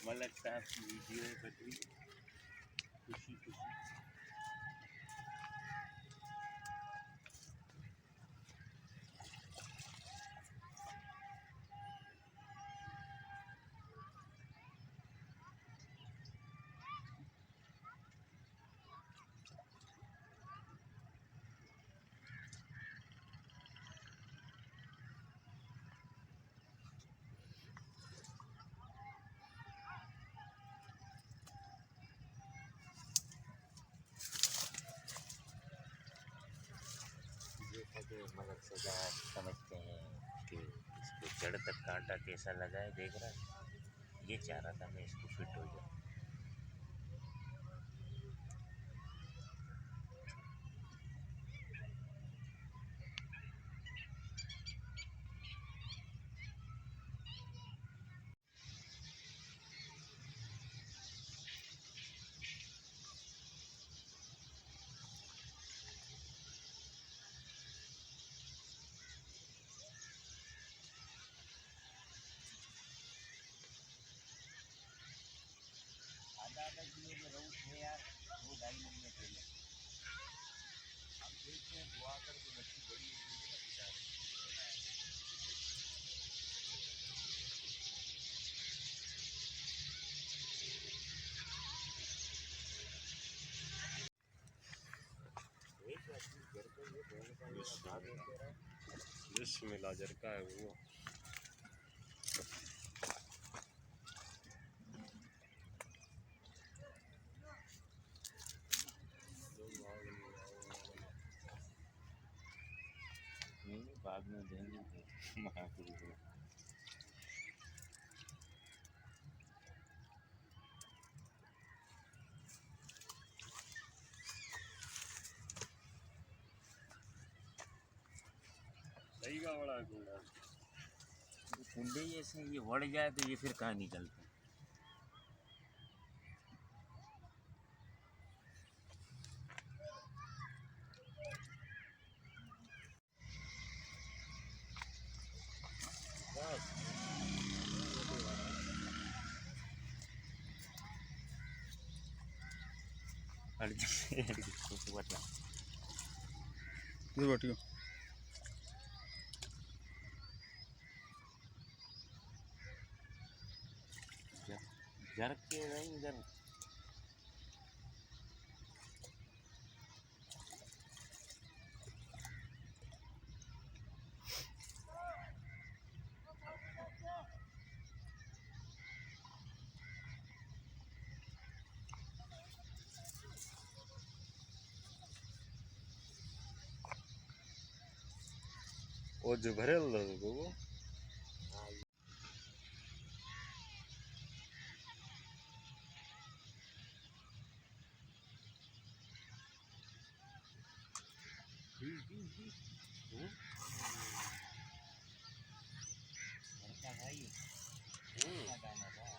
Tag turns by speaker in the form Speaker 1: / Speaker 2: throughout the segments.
Speaker 1: मलक साहब की वीडियो है बदरी खुशी खुशी। मलक सजा समझते हैं कि इसको जड़ तक कांटा कैसा लगा है, देख रहा है। ये चाह रहा था मैं इसको फिट हो जाए। आधा किलो में रोज है यार, 2-2.5 महीने पहले। अब देखते हैं, दुआ करके बच्ची बड़ी हो गई है ना बिस्मिल्लाह जरका है वो। बाद में देंगे महापुरुष को। सही का बड़ा कुंडा, कुंडे ऐसे ये बढ़ जाए तो ये फिर कहाँ निकलता है। जर के नहीं इधर वो जो भरेल वो हम्म? घर का भाई का गाना था।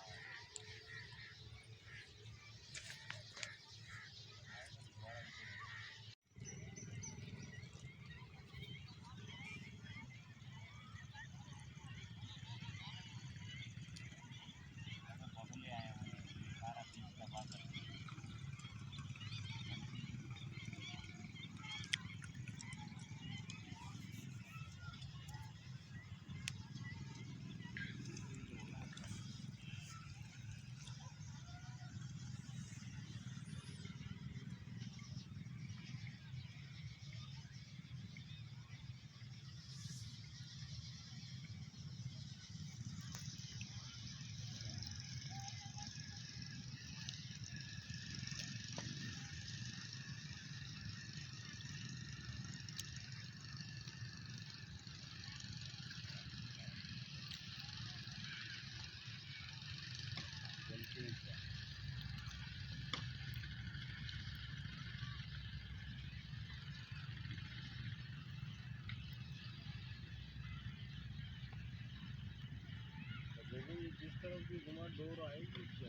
Speaker 1: बगले आए हुए हैं, सारा पीस दबा कर जिस तरफ भी घुमा डोर आएगी।